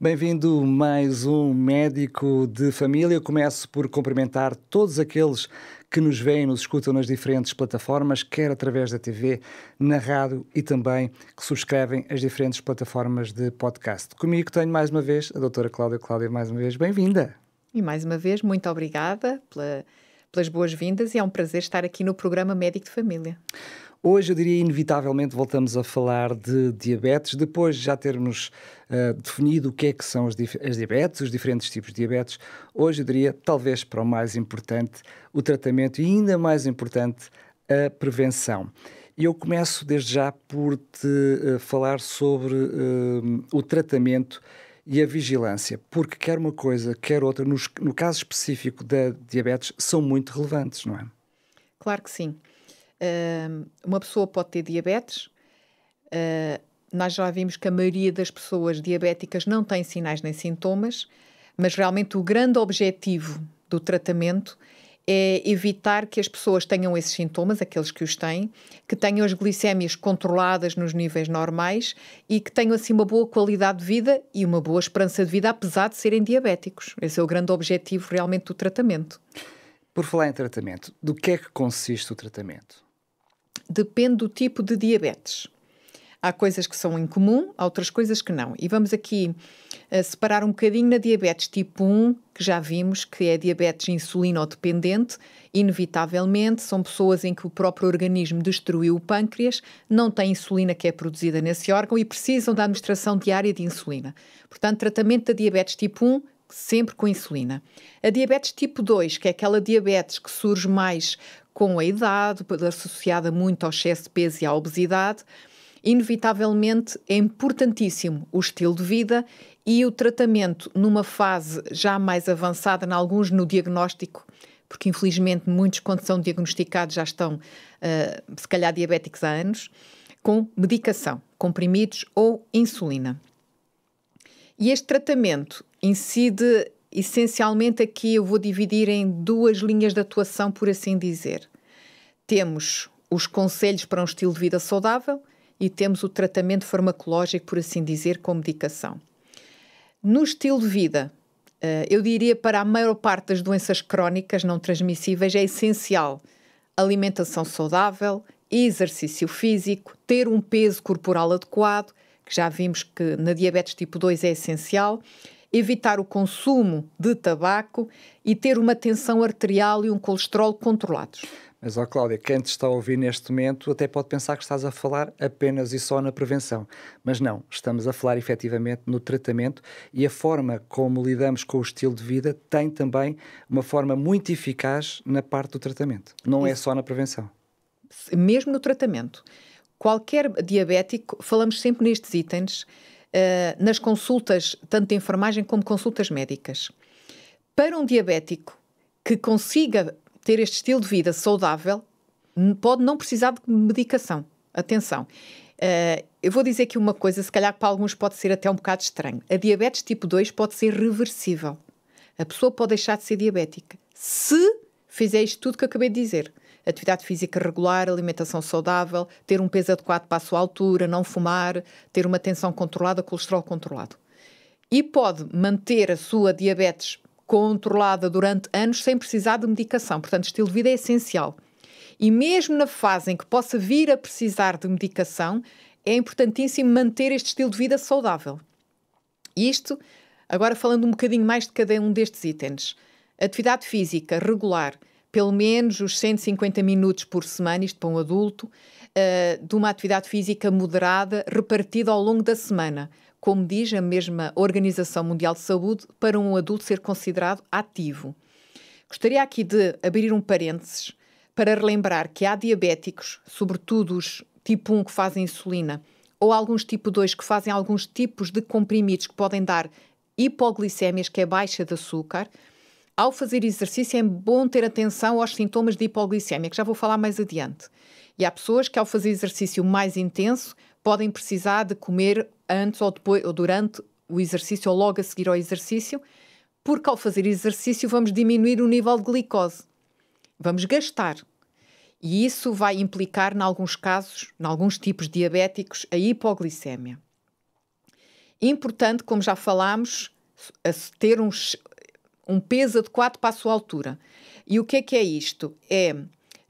Bem-vindo a mais um Médico de Família. Eu começo por cumprimentar todos aqueles que nos veem, nos escutam nas diferentes plataformas, quer através da TV, na rádio e também que subscrevem as diferentes plataformas de podcast. Comigo tenho mais uma vez a doutora Cláudia. Cláudia, mais uma vez, bem-vinda. E mais uma vez, muito obrigada pelas boas-vindas e é um prazer estar aqui no programa Médico de Família. Hoje, eu diria, inevitavelmente voltamos a falar de diabetes, depois de já termos definido o que é que são as diabetes, os diferentes tipos de diabetes. Hoje, eu diria, talvez para o mais importante, o tratamento e ainda mais importante, a prevenção. E eu começo desde já por te falar sobre o tratamento e a vigilância, porque quer uma coisa, quer outra, no caso específico da diabetes, são muito relevantes, não é? Claro que sim. Uma pessoa pode ter diabetes. Nós já vimos que a maioria das pessoas diabéticas não tem sinais nem sintomas, mas realmente o grande objetivo do tratamento é evitar que as pessoas tenham esses sintomas, aqueles que os têm, que tenham as glicémias controladas nos níveis normais e que tenham assim uma boa qualidade de vida e uma boa esperança de vida, apesar de serem diabéticos. Esse é o grande objetivo realmente do tratamento. Por falar em tratamento, do que é que consiste o tratamento? Depende do tipo de diabetes. Há coisas que são em comum, há outras coisas que não. E vamos aqui separar um bocadinho na diabetes tipo 1, que já vimos que é diabetes insulinodependente. Inevitavelmente, são pessoas em que o próprio organismo destruiu o pâncreas, não tem insulina que é produzida nesse órgão e precisam da administração diária de insulina. Portanto, tratamento da diabetes tipo 1, sempre com insulina. A diabetes tipo 2, que é aquela diabetes que surge mais com a idade, associada muito ao excesso de peso e à obesidade, inevitavelmente é importantíssimo o estilo de vida e o tratamento numa fase já mais avançada, em alguns no diagnóstico, porque infelizmente muitos quando são diagnosticados já estão, se calhar, diabéticos há anos, com medicação, comprimidos ou insulina. E este tratamento incide essencialmente aqui, eu vou dividir em duas linhas de atuação, por assim dizer. Temos os conselhos para um estilo de vida saudável e temos o tratamento farmacológico, por assim dizer, com medicação. No estilo de vida, eu diria para a maior parte das doenças crónicas não transmissíveis é essencial alimentação saudável, exercício físico, ter um peso corporal adequado, que já vimos que na diabetes tipo 2 é essencial, evitar o consumo de tabaco e ter uma tensão arterial e um colesterol controlados. Mas, Cláudia, quem te está a ouvir neste momento até pode pensar que estás a falar apenas e só na prevenção. Mas não, estamos a falar efetivamente no tratamento e a forma como lidamos com o estilo de vida tem também uma forma muito eficaz na parte do tratamento. Não é só na prevenção. Mesmo no tratamento. Qualquer diabético, falamos sempre nestes itens, nas consultas, tanto de enfermagem como consultas médicas. Para um diabético que consiga ter este estilo de vida saudável, pode não precisar de medicação. Atenção. Eu vou dizer aqui uma coisa, se calhar para alguns pode ser até um bocado estranho. A diabetes tipo 2 pode ser reversível. A pessoa pode deixar de ser diabética se fizer isto tudo que eu acabei de dizer. Atividade física regular, alimentação saudável, ter um peso adequado para a sua altura, não fumar, ter uma tensão controlada, colesterol controlado. E pode manter a sua diabetes controlada durante anos sem precisar de medicação. Portanto, o estilo de vida é essencial. E mesmo na fase em que possa vir a precisar de medicação, é importantíssimo manter este estilo de vida saudável. E isto, agora falando um bocadinho mais de cada um destes itens. Atividade física regular, pelo menos os 150 minutos por semana, isto para um adulto, de uma atividade física moderada, repartida ao longo da semana. Como diz a mesma Organização Mundial de Saúde, para um adulto ser considerado ativo. Gostaria aqui de abrir um parênteses para relembrar que há diabéticos, sobretudo os tipo 1 que fazem insulina, ou alguns tipo 2 que fazem alguns tipos de comprimidos que podem dar hipoglicémias, que é baixa de açúcar. Ao fazer exercício é bom ter atenção aos sintomas de hipoglicemia, que já vou falar mais adiante. E há pessoas que ao fazer exercício mais intenso podem precisar de comer antes ou depois ou durante o exercício ou logo a seguir ao exercício, porque ao fazer exercício vamos diminuir o nível de glicose. Vamos gastar. E isso vai implicar, em alguns casos, em alguns tipos diabéticos, a hipoglicemia. Importante, como já falámos, ter um peso adequado para a sua altura. E o que é isto? É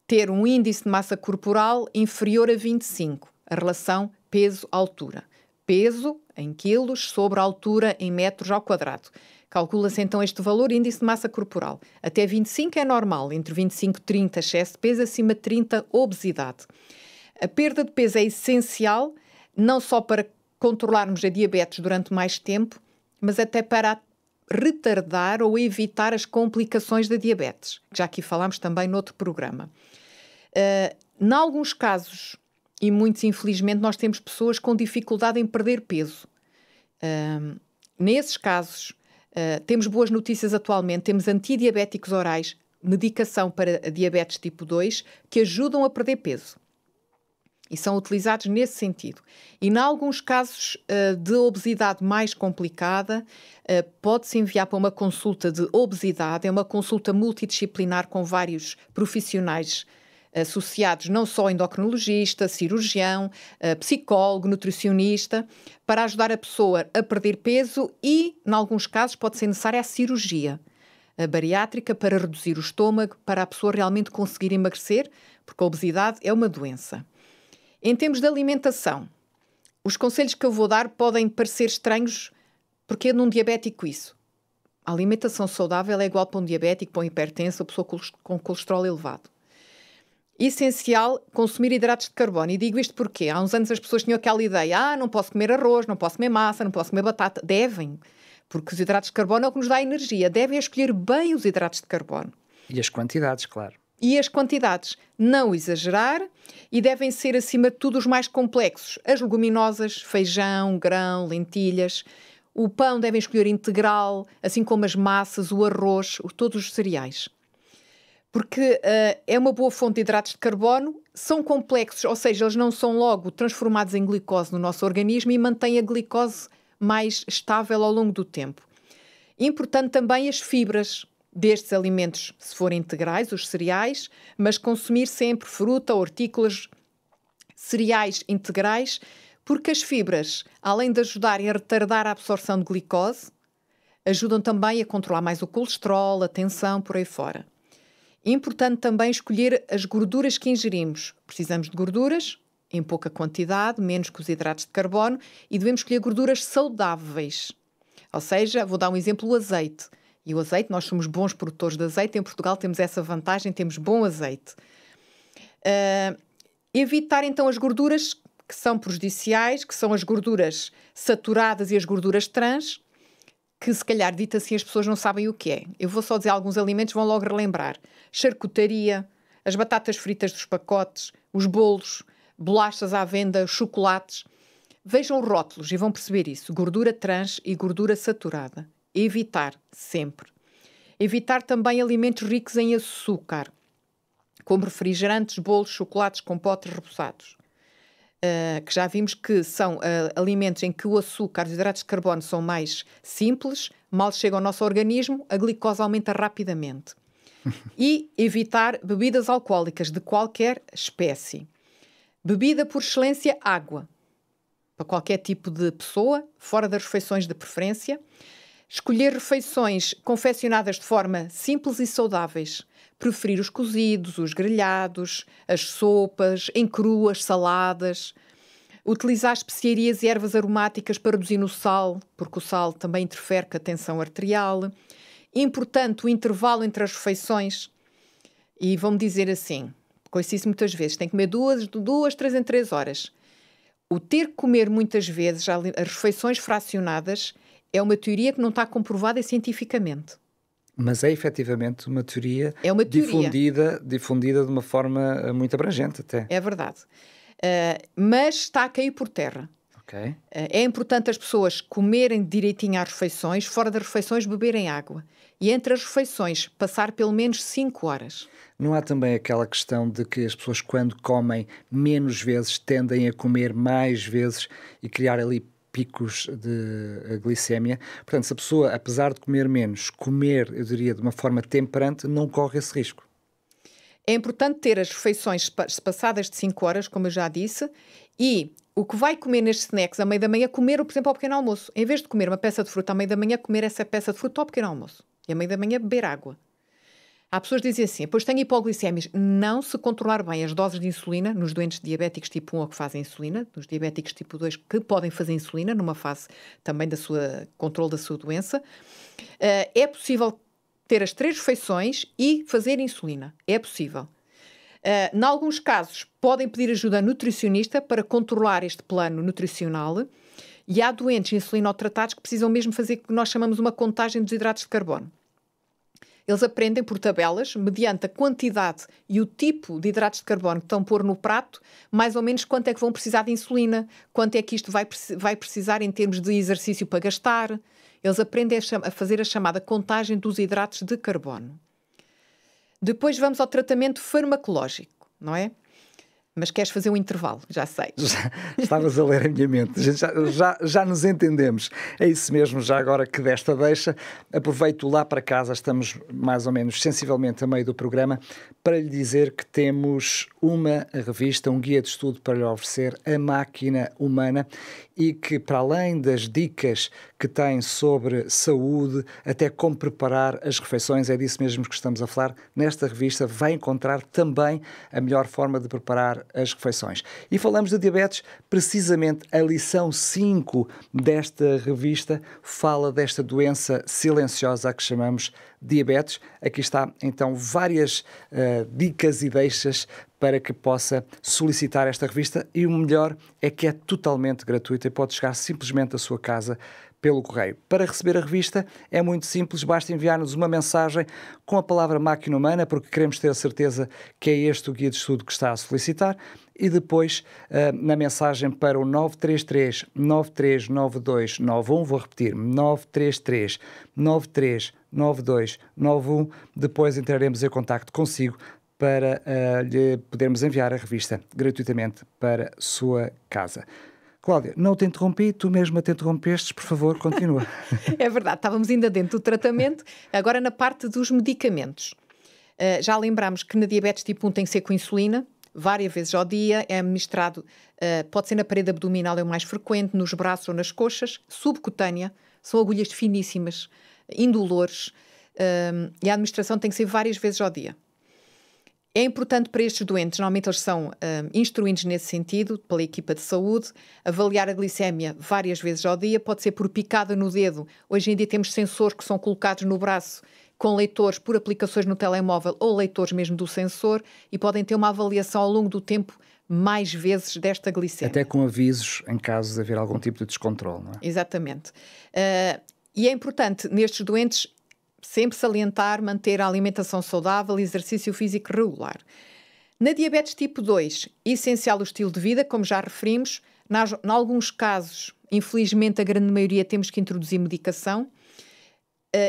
ter um índice de massa corporal inferior a 25, a relação peso-altura. Peso em quilos sobre a altura em metros ao quadrado. Calcula-se então este valor, índice de massa corporal. Até 25 é normal, entre 25 e 30 excesso de peso, acima de 30 obesidade. A perda de peso é essencial, não só para controlarmos a diabetes durante mais tempo, mas até para retardar ou evitar as complicações da diabetes, que já aqui falámos também noutro programa. Em alguns casos, e muitos infelizmente, nós temos pessoas com dificuldade em perder peso. Nesses casos, temos boas notícias atualmente, temos antidiabéticos orais, medicação para a diabetes tipo 2, que ajudam a perder peso. E são utilizados nesse sentido. E, em alguns casos de obesidade mais complicada, pode-se enviar para uma consulta de obesidade. É uma consulta multidisciplinar com vários profissionais associados, não só endocrinologista, cirurgião, psicólogo, nutricionista, para ajudar a pessoa a perder peso e, em alguns casos, pode ser necessária a cirurgia bariátrica para reduzir o estômago, para a pessoa realmente conseguir emagrecer, porque a obesidade é uma doença. Em termos de alimentação, os conselhos que eu vou dar podem parecer estranhos, porque é num diabético isso. A alimentação saudável é igual para um diabético, para um hipertenso, uma pessoa com colesterol elevado. Essencial consumir hidratos de carbono. E digo isto porque há uns anos as pessoas tinham aquela ideia, não posso comer arroz, não posso comer massa, não posso comer batata. Devem, porque os hidratos de carbono é o que nos dá energia. Devem escolher bem os hidratos de carbono. E as quantidades, claro. E as quantidades, não exagerar, e devem ser, acima de tudo, os mais complexos. As leguminosas, feijão, grão, lentilhas. O pão devem escolher integral, assim como as massas, o arroz, todos os cereais. Porque é uma boa fonte de hidratos de carbono, são complexos, ou seja, eles não são logo transformados em glicose no nosso organismo e mantêm a glicose mais estável ao longo do tempo. Importante também as fibras destes alimentos, se forem integrais, os cereais, mas consumir sempre fruta, hortícolas, cereais integrais, porque as fibras, além de ajudarem a retardar a absorção de glicose, ajudam também a controlar mais o colesterol, a tensão, por aí fora. Importante também escolher as gorduras que ingerimos. Precisamos de gorduras em pouca quantidade, menos que os hidratos de carbono, e devemos escolher gorduras saudáveis. Ou seja, vou dar um exemplo, o azeite. E o azeite, nós somos bons produtores de azeite, em Portugal temos essa vantagem, temos bom azeite. Evitar então as gorduras que são prejudiciais, que são as gorduras saturadas e as gorduras trans, que se calhar dito assim as pessoas não sabem o que é. Eu vou só dizer alguns alimentos, vão logo relembrar. Charcutaria, as batatas fritas dos pacotes, os bolos, bolachas à venda, chocolates. Vejam os rótulos e vão perceber isso. Gordura trans e gordura saturada. Evitar, sempre. Evitar também alimentos ricos em açúcar, como refrigerantes, bolos, chocolates, compotes reboçados. Que já vimos que são alimentos em que o açúcar, os hidratos de carbono são mais simples, mal chegam ao nosso organismo, a glicose aumenta rapidamente. E evitar bebidas alcoólicas de qualquer espécie. Bebida por excelência, água. Para qualquer tipo de pessoa, fora das refeições de preferência. Escolher refeições confeccionadas de forma simples e saudáveis. Preferir os cozidos, os grelhados, as sopas, em cruas, saladas. Utilizar especiarias e ervas aromáticas para reduzir o sal, porque o sal também interfere com a tensão arterial. Importante o intervalo entre as refeições. E vão-me dizer assim, conheço isso muitas vezes, tem que comer duas, 3 em 3 horas. O ter que comer muitas vezes as refeições fracionadas é uma teoria que não está comprovada cientificamente. Mas é efetivamente uma teoria, difundida de uma forma muito abrangente até. É verdade. Mas está a cair por terra. Okay. É importante as pessoas comerem direitinho as refeições, fora das refeições beberem água. E entre as refeições passar pelo menos 5 horas. Não há também aquela questão de que as pessoas quando comem menos vezes tendem a comer mais vezes e criar ali picos de glicémia. Portanto, se a pessoa, apesar de comer menos, comer, eu diria, de uma forma temperante, não corre esse risco. É importante ter as refeições passadas de 5 horas, como eu já disse, E o que vai comer nestes snacks à meia da manhã, comer, por exemplo, ao pequeno almoço. Em vez de comer uma peça de fruta à meia da manhã, comer essa peça de fruta ao pequeno almoço. E à meia da manhã, beber água. Há pessoas que dizem assim, pois tenho hipoglicémias. Não se controlar bem as doses de insulina nos doentes diabéticos tipo 1 ou que fazem insulina, nos diabéticos tipo 2 que podem fazer insulina, numa fase também da sua controle da sua doença, é possível ter as 3 refeições e fazer insulina. É possível. Em alguns casos, podem pedir ajuda a nutricionista para controlar este plano nutricional e há doentes insulinotratados que precisam mesmo fazer o que nós chamamos uma contagem dos hidratos de carbono. Eles aprendem por tabelas, mediante a quantidade e o tipo de hidratos de carbono que estão a pôr no prato, mais ou menos quanto é que vão precisar de insulina, quanto é que isto vai precisar em termos de exercício para gastar. Eles aprendem a fazer a chamada contagem dos hidratos de carbono. Depois vamos ao tratamento farmacológico, não é? Mas queres fazer um intervalo, já sei. Estavas a ler a minha mente. Já nos entendemos. É isso mesmo, já agora que desta deixa. Aproveito lá para casa, estamos mais ou menos sensivelmente a meio do programa, para lhe dizer que temos uma revista, um guia de estudo para lhe oferecer, A Máquina Humana, e que para além das dicas que tem sobre saúde, até como preparar as refeições, é disso mesmo que estamos a falar, nesta revista vai encontrar também a melhor forma de preparar as refeições. E falamos de diabetes, precisamente a lição 5 desta revista fala desta doença silenciosa a que chamamos diabetes. Aqui está então várias dicas e deixas para que possa solicitar esta revista, e o melhor é que é totalmente gratuita e pode chegar simplesmente à sua casa pelo correio. Para receber a revista é muito simples, basta enviar-nos uma mensagem com a palavra Máquina Humana, porque queremos ter a certeza que é este o guia de estudo que está a solicitar, e depois na mensagem para o 933 939291, vou repetir, 933 939291, depois entraremos em contacto consigo para lhe podermos enviar a revista gratuitamente para a sua casa. Cláudia, não te interrompi, tu mesma te interrompestes, por favor, continua. É verdade, estávamos ainda dentro do tratamento, agora na parte dos medicamentos. Já lembramos que na diabetes tipo 1 tem que ser com insulina, várias vezes ao dia, é administrado, pode ser na parede abdominal, é o mais frequente, nos braços ou nas coxas, subcutânea, são agulhas finíssimas, indolores, e a administração tem que ser várias vezes ao dia. É importante para estes doentes, normalmente eles são instruídos nesse sentido, pela equipa de saúde, avaliar a glicémia várias vezes ao dia, pode ser por picada no dedo. Hoje em dia temos sensores que são colocados no braço com leitores por aplicações no telemóvel ou leitores mesmo do sensor, e podem ter uma avaliação ao longo do tempo mais vezes desta glicémia. Até com avisos em caso de haver algum tipo de descontrole, não é? Exatamente. E é importante nestes doentes sempre salientar, manter a alimentação saudável e exercício físico regular. Na diabetes tipo 2, essencial o estilo de vida, como já referimos. Em alguns casos, infelizmente, a grande maioria temos que introduzir medicação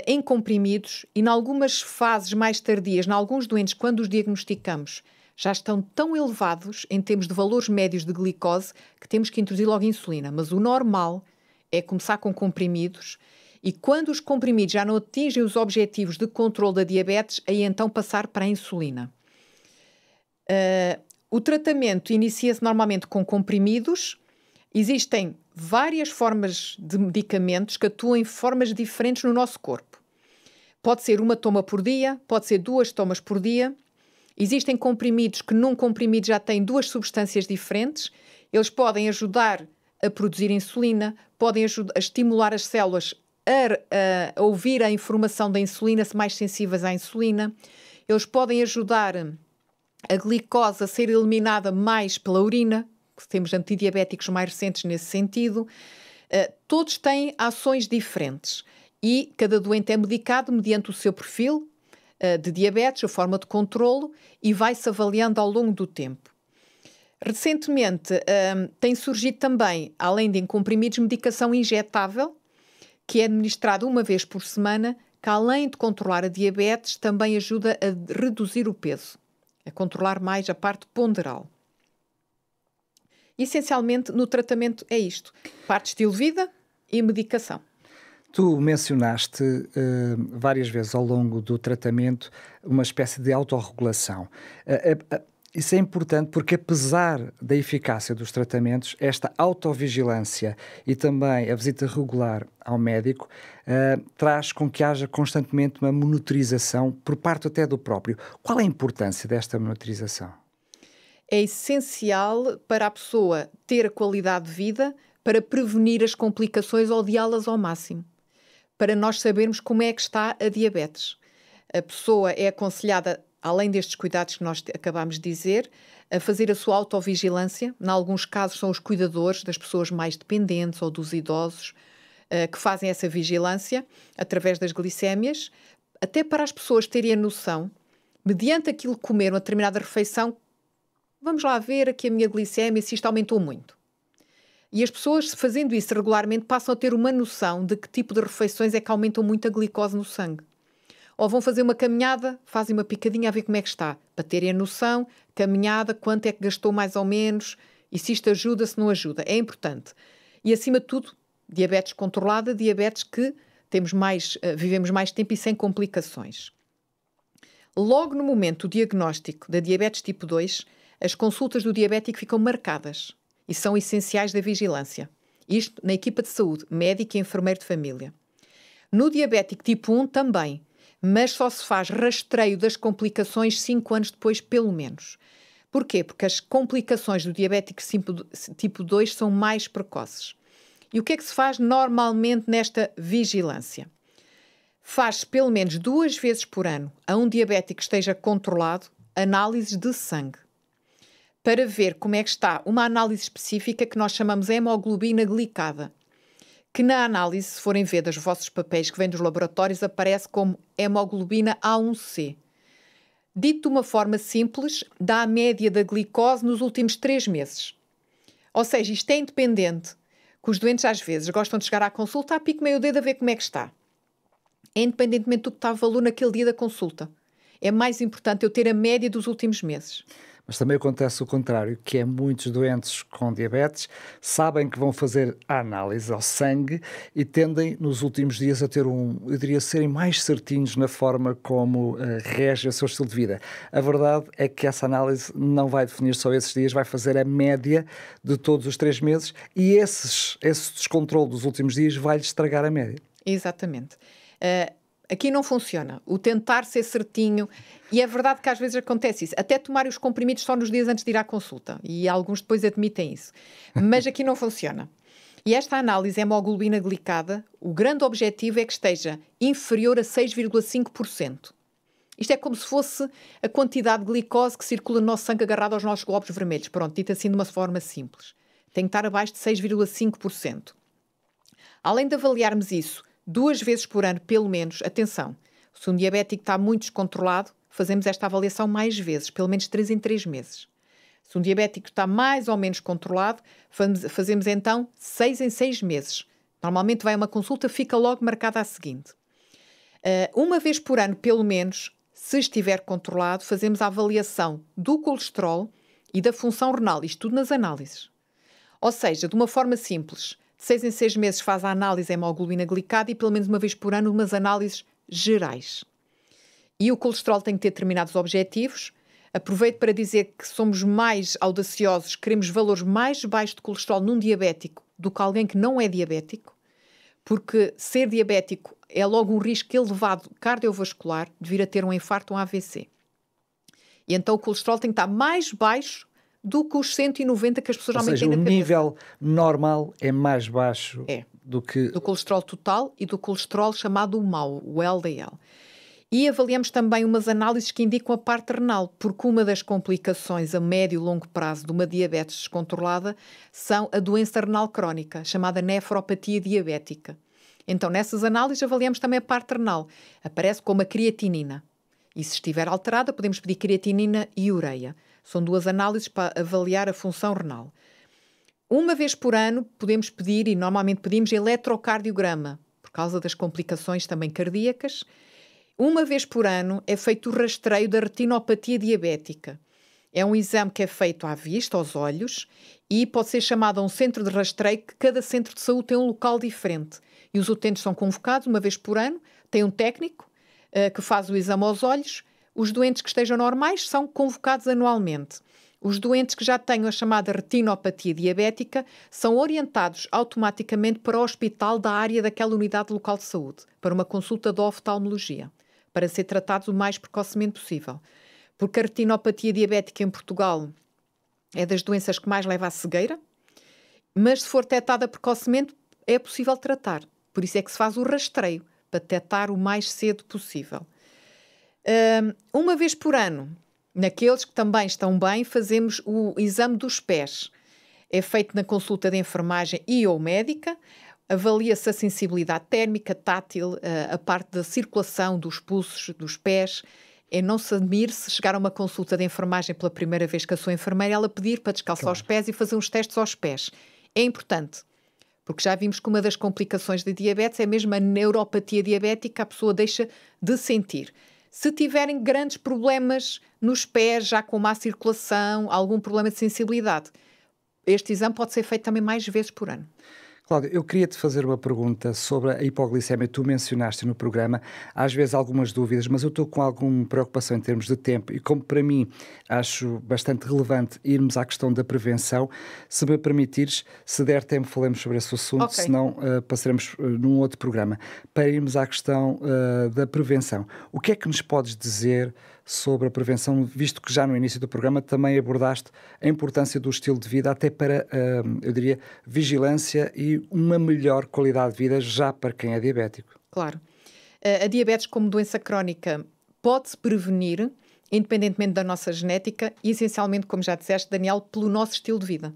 em comprimidos, e em algumas fases mais tardias, em alguns doentes, quando os diagnosticamos, já estão tão elevados em termos de valores médios de glicose que temos que introduzir logo insulina. Mas o normal é começar com comprimidos, e quando os comprimidos já não atingem os objetivos de controle da diabetes, aí então passar para a insulina. O tratamento inicia-se normalmente com comprimidos. Existem várias formas de medicamentos que atuam em formas diferentes no nosso corpo. Pode ser uma toma por dia, pode ser 2 tomas por dia. Existem comprimidos que num comprimido já têm 2 substâncias diferentes. Eles podem ajudar a produzir insulina, podem ajudar a estimular as células a ouvir a informação da insulina, se mais sensíveis à insulina. Eles podem ajudar a glicose a ser eliminada mais pela urina, temos antidiabéticos mais recentes nesse sentido. Todos têm ações diferentes e cada doente é medicado mediante o seu perfil de diabetes, a forma de controlo, e vai-se avaliando ao longo do tempo. Recentemente tem surgido também, além de em comprimidos, medicação injetável, que é administrado uma vez por semana, que além de controlar a diabetes, também ajuda a reduzir o peso, a controlar mais a parte ponderal. Essencialmente, no tratamento é isto: parte de estilo de vida e medicação. Tu mencionaste várias vezes ao longo do tratamento uma espécie de autorregulação. Isso é importante porque, apesar da eficácia dos tratamentos, esta autovigilância e também a visita regular ao médico traz com que haja constantemente uma monitorização por parte até do próprio. Qual é a importância desta monitorização? É essencial para a pessoa ter a qualidade de vida, para prevenir as complicações ou adiá-las ao máximo, para nós sabermos como é que está a diabetes. A pessoa é aconselhada, além destes cuidados que nós acabámos de dizer, a fazer a sua autovigilância. Em alguns casos são os cuidadores das pessoas mais dependentes ou dos idosos que fazem essa vigilância através das glicémias, até para as pessoas terem a noção, mediante aquilo que comeram a determinada refeição, vamos lá ver aqui a minha glicémia, se isto aumentou muito. E as pessoas, fazendo isso regularmente, passam a ter uma noção de que tipo de refeições é que aumentam muito a glicose no sangue. Ou vão fazer uma caminhada, fazem uma picadinha a ver como é que está, para terem a noção, caminhada, quanto é que gastou mais ou menos, e se isto ajuda, se não ajuda. É importante. E, acima de tudo, diabetes controlada, diabetes que vivemos mais tempo e sem complicações. Logo no momento do diagnóstico da diabetes tipo 2, as consultas do diabético ficam marcadas e são essenciais da vigilância. Isto na equipa de saúde, médico e enfermeiro de família. No diabético tipo 1 também, mas só se faz rastreio das complicações 5 anos depois, pelo menos. Porquê? Porque as complicações do diabético tipo 2 são mais precoces. E o que é que se faz normalmente nesta vigilância? Faz-se pelo menos 2 vezes por ano a um diabético que esteja controlado análises de sangue, para ver como é que está uma análise específica que nós chamamos de hemoglobina glicada, que na análise, se forem ver dos vossos papéis que vêm dos laboratórios, aparece como hemoglobina A1C. Dito de uma forma simples, dá a média da glicose nos últimos 3 meses. Ou seja, isto é independente, que os doentes às vezes gostam de chegar à consulta, pico meio o dedo a ver como é que está. É independentemente do que está a valor naquele dia da consulta. É mais importante eu ter a média dos últimos meses. Mas também acontece o contrário, que é muitos doentes com diabetes sabem que vão fazer a análise ao sangue e tendem nos últimos dias a ter eu diria, serem mais certinhos na forma como rege o seu estilo de vida. A verdade é que essa análise não vai definir só esses dias, vai fazer a média de todos os 3 meses e esse descontrole dos últimos dias vai-lhe estragar a média. Exatamente. Aqui não funciona. O tentar ser certinho, e é verdade que às vezes acontece isso, até tomar os comprimidos só nos dias antes de ir à consulta, e alguns depois admitem isso. Mas aqui não funciona. E esta análise hemoglobina glicada, o grande objetivo é que esteja inferior a 6,5%. Isto é como se fosse a quantidade de glicose que circula no nosso sangue agarrado aos nossos glóbulos vermelhos. Pronto, dito assim de uma forma simples. Tem que estar abaixo de 6,5%. Além de avaliarmos isso 2 vezes por ano, pelo menos, atenção, se um diabético está muito descontrolado, fazemos esta avaliação mais vezes, pelo menos 3 em 3 meses. Se um diabético está mais ou menos controlado, fazemos então 6 em 6 meses. Normalmente vai a uma consulta, fica logo marcada a seguinte. 1 vez por ano, pelo menos, se estiver controlado, fazemos a avaliação do colesterol e da função renal, isto tudo nas análises. Ou seja, de uma forma simples, de 6 em 6 meses faz a análise hemoglobina glicada e pelo menos 1 vez por ano umas análises gerais. E o colesterol tem que ter determinados objetivos. Aproveito para dizer que somos mais audaciosos, queremos valores mais baixos de colesterol num diabético do que alguém que não é diabético, porque ser diabético é logo um risco elevado cardiovascular de vir a ter um infarto ou um AVC. E então o colesterol tem que estar mais baixo do que os 190 que as pessoas realmente têm na cabeça. O nível normal é mais baixo do que... do colesterol total e do colesterol chamado o mau, o LDL. E avaliamos também umas análises que indicam a parte renal, porque uma das complicações a médio e longo prazo de uma diabetes descontrolada são a doença renal crónica, chamada nefropatia diabética. Então, nessas análises avaliamos também a parte renal. Aparece como a creatinina. E se estiver alterada, podemos pedir creatinina e ureia. São 2 análises para avaliar a função renal. 1 vez por ano podemos pedir, e normalmente pedimos, eletrocardiograma, por causa das complicações também cardíacas. 1 vez por ano é feito o rastreio da retinopatia diabética. É um exame que é feito à vista, aos olhos, e pode ser chamado a um centro de rastreio, que cada centro de saúde tem um local diferente. E os utentes são convocados 1 vez por ano, tem um técnico que faz o exame aos olhos. Os doentes que estejam normais são convocados anualmente. os doentes que já tenham a chamada retinopatia diabética são orientados automaticamente para o hospital da área daquela unidade local de saúde, para uma consulta de oftalmologia, para ser tratados o mais precocemente possível. Porque a retinopatia diabética em Portugal é das doenças que mais leva à cegueira, mas se for detectada precocemente é possível tratar. Por isso é que se faz o rastreio, para detectar o mais cedo possível. Uma vez por ano, naqueles que também estão bem, fazemos o exame dos pés. É feito na consulta de enfermagem e ou médica, avalia-se a sensibilidade térmica, tátil, a parte da circulação dos pulsos dos pés. É não se admire se chegar a uma consulta de enfermagem pela primeira vez com a sua enfermeira, ela pedir para descalçar os pés e fazer uns testes aos pés. É importante, porque já vimos que uma das complicações da diabetes é mesmo a neuropatia diabética, a pessoa deixa de sentir. Se tiverem grandes problemas nos pés, já com má circulação, algum problema de sensibilidade, este exame pode ser feito também mais vezes por ano. Cláudia, eu queria-te fazer uma pergunta sobre a hipoglicemia. Tu mencionaste no programa, às vezes algumas dúvidas, mas eu estou com alguma preocupação em termos de tempo e como para mim acho bastante relevante irmos à questão da prevenção, se me permitires, se der tempo falemos sobre esse assunto, Okay. senão passaremos num outro programa, para irmos à questão da prevenção. O que é que nos podes dizer sobre a prevenção, visto que já no início do programa também abordaste a importância do estilo de vida até para, eu diria, vigilância e uma melhor qualidade de vida já para quem é diabético? Claro. A diabetes como doença crónica pode-se prevenir, independentemente da nossa genética, e essencialmente, como já disseste, Daniel, pelo nosso estilo de vida.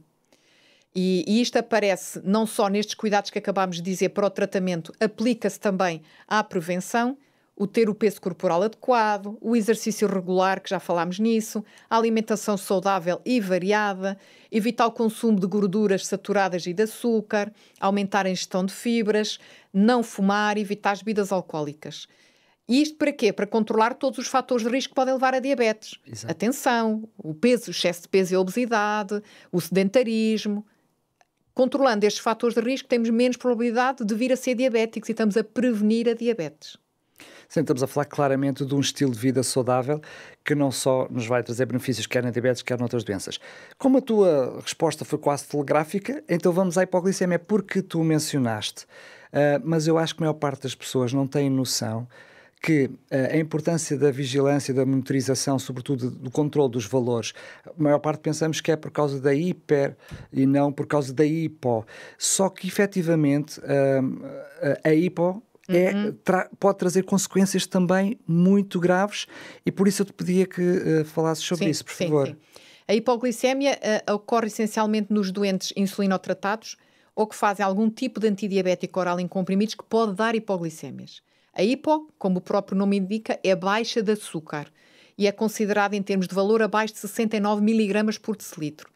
E isto aparece não só nestes cuidados que acabámos de dizer para o tratamento, aplica-se também à prevenção, o ter o peso corporal adequado, o exercício regular, que já falámos nisso, a alimentação saudável e variada, evitar o consumo de gorduras saturadas e de açúcar, aumentar a ingestão de fibras, não fumar, evitar as bebidas alcoólicas. E isto para quê? Para controlar todos os fatores de risco que podem levar a diabetes. Exato. Atenção, o peso, o excesso de peso e a obesidade, o sedentarismo. Controlando estes fatores de risco, temos menos probabilidade de vir a ser diabéticos e estamos a prevenir a diabetes. Sim, estamos a falar claramente de um estilo de vida saudável que não só nos vai trazer benefícios, quer na diabetes, quer noutras doenças. Como a tua resposta foi quase telegráfica, então vamos à hipoglicemia, porque tu mencionaste, mas eu acho que a maior parte das pessoas não tem noção que a importância da vigilância, da monitorização, sobretudo do controle dos valores, a maior parte pensamos que é por causa da hiper e não por causa da hipo. Só que, efetivamente, a hipo pode trazer consequências também muito graves e por isso eu te pedia que falasses sobre isso, por favor. Sim. A hipoglicemia ocorre essencialmente nos doentes insulinotratados ou que fazem algum tipo de antidiabético oral em comprimidos que pode dar hipoglicémias. A hipo, como o próprio nome indica, é baixa de açúcar e é considerada em termos de valor abaixo de 69 mg por decilitro.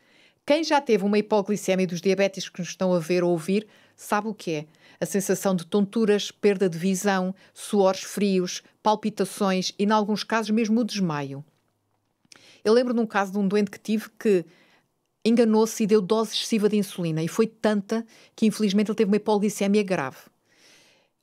Quem já teve uma hipoglicemia dos diabéticos que nos estão a ver ou ouvir sabe o que é. A sensação de tonturas, perda de visão, suores frios, palpitações e, em alguns casos, mesmo o desmaio. Eu lembro de um caso de um doente que tive que enganou-se e deu dose excessiva de insulina e foi tanta que, infelizmente, ele teve uma hipoglicemia grave.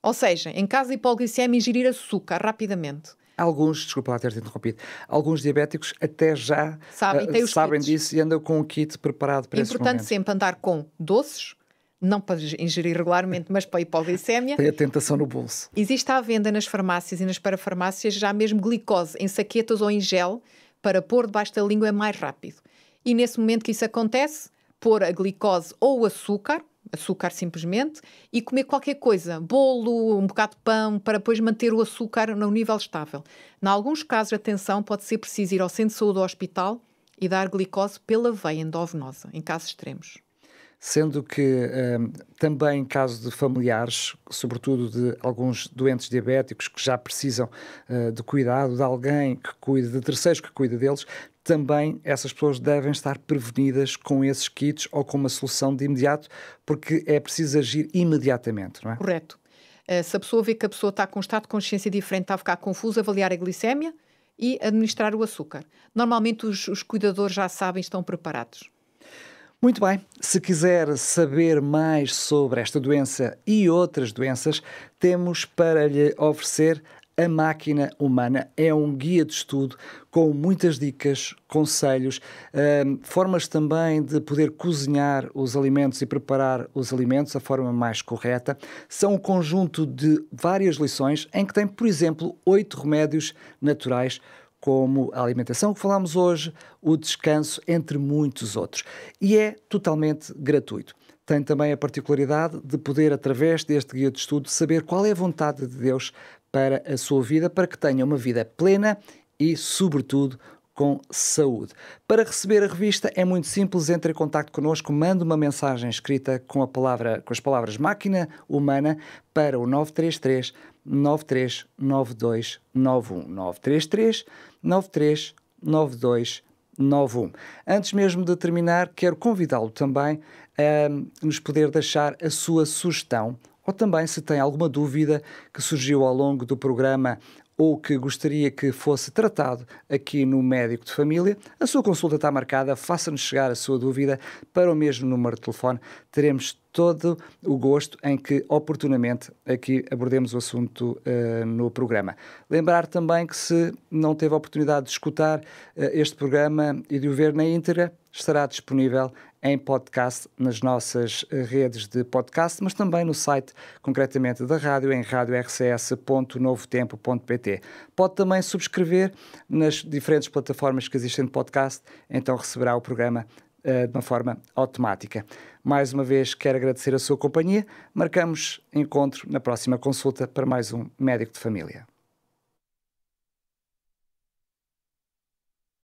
Ou seja, em caso de hipoglicemia, ingerir açúcar rapidamente. Alguns, desculpa lá ter-te interrompido, alguns diabéticos até já sabem disso e andam com o kit preparado para esses momentos. É importante sempre andar com doces, não para ingerir regularmente, mas para a hipoglicemia. Tem a tentação no bolso. Existe à venda nas farmácias e nas parafarmácias já mesmo glicose em saquetas ou em gel para pôr debaixo da língua é mais rápido. E nesse momento que isso acontece, pôr a glicose ou o açúcar simplesmente, e comer qualquer coisa, bolo, um bocado de pão, para depois manter o açúcar no nível estável. Em alguns casos, atenção, pode ser preciso ir ao centro de saúde ou ao hospital e dar glicose pela veia endovenosa, em casos extremos. Sendo que também em caso de familiares, sobretudo de alguns doentes diabéticos que já precisam de cuidado, de alguém que cuide, de terceiros que cuide deles, também essas pessoas devem estar prevenidas com esses kits ou com uma solução de imediato, porque é preciso agir imediatamente, não é? Correto. Se a pessoa vê que a pessoa está com um estado de consciência diferente, está a ficar confusa, avaliar a glicémia e administrar o açúcar. Normalmente os cuidadores já sabem, estão preparados. Muito bem, se quiser saber mais sobre esta doença e outras doenças, temos para lhe oferecer A Máquina Humana é um guia de estudo com muitas dicas, conselhos, formas também de poder cozinhar os alimentos e preparar os alimentos da forma mais correta. São um conjunto de várias lições em que tem, por exemplo, 8 remédios naturais, como a alimentação que falámos hoje, o descanso, entre muitos outros. E é totalmente gratuito. Tem também a particularidade de poder, através deste guia de estudo, saber qual é a vontade de Deus para a sua vida, para que tenha uma vida plena e, sobretudo, com saúde. Para receber a revista é muito simples, entre em contacto connosco, mande uma mensagem escrita com as palavras Máquina Humana para o 933 93 92 91. 933 93 92 91. Antes mesmo de terminar, quero convidá-lo também a nos poder deixar a sua sugestão, ou também se tem alguma dúvida que surgiu ao longo do programa ou que gostaria que fosse tratado aqui no Médico de Família, a sua consulta está marcada, faça-nos chegar a sua dúvida para o mesmo número de telefone. Teremos todo o gosto em que, oportunamente, aqui abordemos o assunto no programa. Lembrar também que, se não teve a oportunidade de escutar este programa e de o ver na íntegra, estará disponível em podcast nas nossas redes de podcast, mas também no site, concretamente da rádio, em radiorcs.novotempo.pt. Pode também subscrever nas diferentes plataformas que existem de podcast, então receberá o programa de uma forma automática. Mais uma vez, quero agradecer a sua companhia. Marcamos encontro na próxima consulta para mais um Médico de Família.